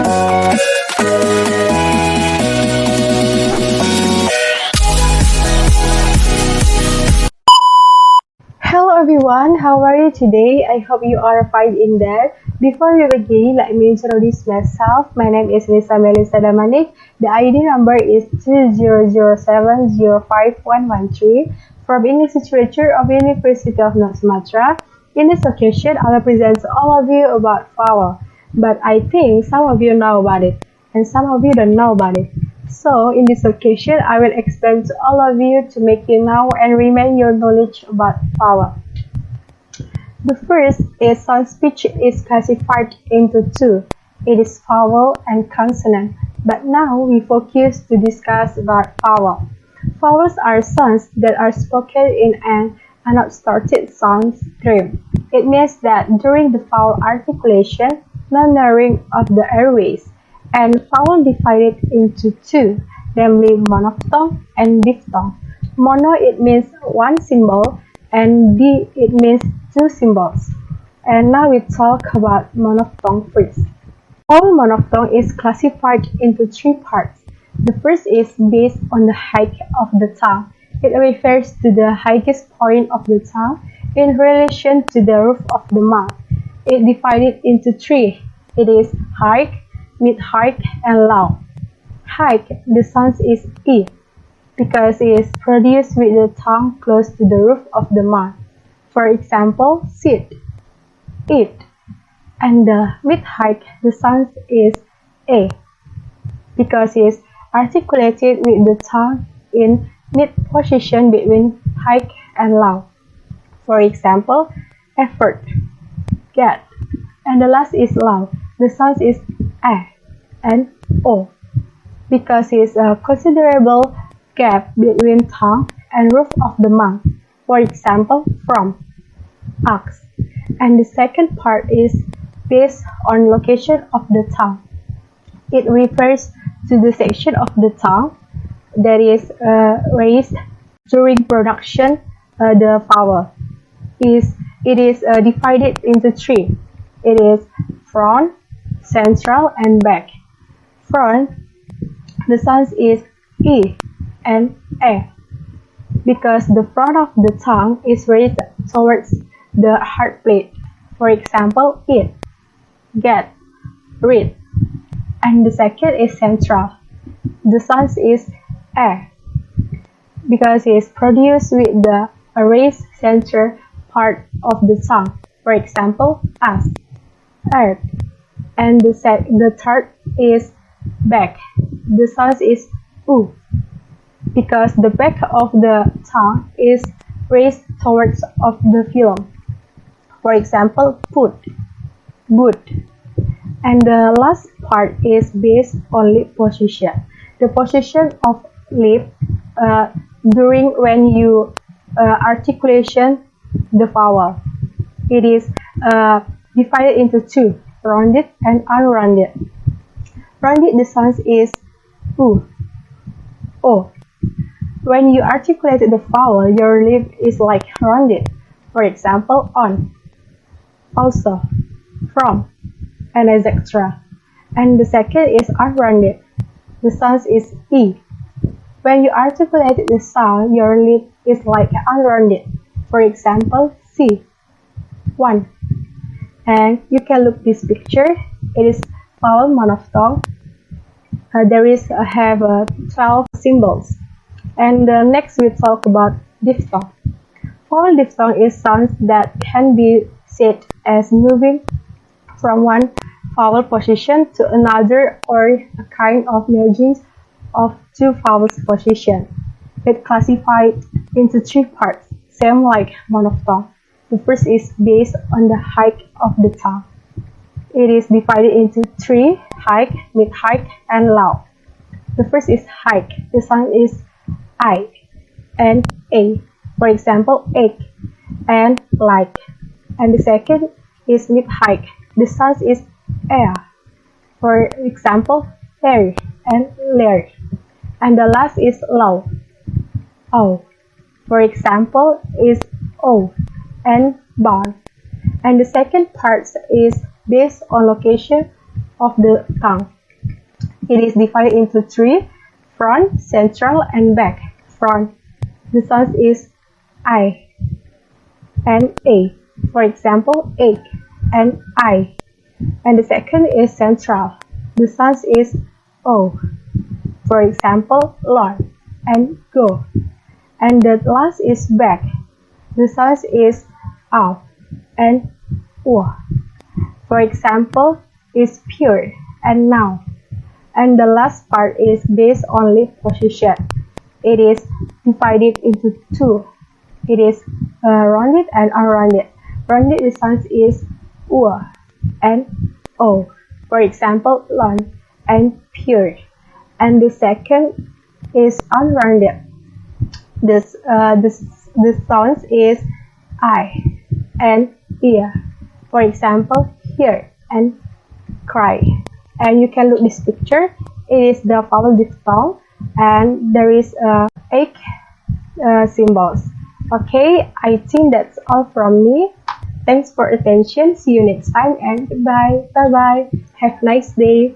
Hello everyone, how are you today? I hope you are fine in there. Before we begin, let me introduce myself. My name is Meylisa Damanik. The ID number is 2007051113 from English Literature of University of North Sumatra. In this occasion, I will present to all of you about vowel, but I think some of you know about it and some of you don't know about it. So, in this occasion, I will explain to all of you to make you know and remain your knowledge about vowel. The first is sound speech is classified into two. It is vowel and consonant. But now we focus to discuss about vowel. Vowels are sounds that are spoken in an unobstructed sound stream. It means that during the vowel articulation, no narrowing of the airways, and vowel divided into two, namely monophthong and diphthong. Mono it means one symbol, and D it means two symbols. And now we talk about monophthong first. All monophthong is classified into three parts. The first is based on the height of the tongue. It refers to the highest point of the tongue in relation to the roof of the mouth. It divided into three. It is high, mid-high, and low. High, the sound is E, because it is produced with the tongue close to the roof of the mouth. For example, sit, eat. And the mid-high, the sound is A, because it is articulated with the tongue in mid-position between high and low. For example, effort, get. And the last is low. The sound is A and O, because it is a considerable gap between tongue and roof of the mouth. For example, from, ask. And the second part is based on location of the tongue. It refers to the section of the tongue that is raised during production the vowel. It is divided into three. It is front, central, and back. Front, the sound is E and A, because the front of the tongue is raised towards the heart plate. For example, eat, get, read. And the second is central. The sound is A, because it is produced with the raised center part of the tongue. For example, ask, earth. And the third is back. The sound is U, because the back of the tongue is raised towards of the phylum. For example, put, boot. And the last part is based on lip position. The position of lip during when you articulation the vowel. It is divided into two, rounded and unrounded. Rounded, the sound is U, O. When you articulate the vowel, your lip is like rounded. For example, on, also, from, and etc. And the second is unrounded. The sound is E. When you articulate the sound, your lip is like unrounded. For example, C, one. And you can look this picture. It is vowel monophthong. There is have 12 symbols. And next we talk about diphthong. Vowel diphthong is sounds that can be said as moving from one vowel position to another, or a kind of merging of two vowels position. It classified into three parts, same like monophthong. The first is based on the height of the tongue. It is divided into three, high, mid-high, and low. The first is high. The sound is I and A. For example, egg and like. And the second is mid-high. The sound is air. For example, air and lair. And the last is low. O. For example, is O and bound. And the second part is based on location of the tongue. It is divided into three: front, central, and back. Front. The sound is I and A. For example, egg and I. And the second is central. The sound is O. For example, learn and go. And the last is back. The sound is ow and w. For example, is pure and now. And the last part is based on lip position. It is divided into two. It is rounded and unrounded. Rounded, the sound is u and o. For example, learn and pure. And the second is unrounded. The sound is I and ear. For example, hear and cry. And you can look this picture. It is the vowel diphthong, and there is egg symbols. Okay, I think that's all from me. Thanks for attention. See you next time and goodbye. Bye bye. Have a nice day.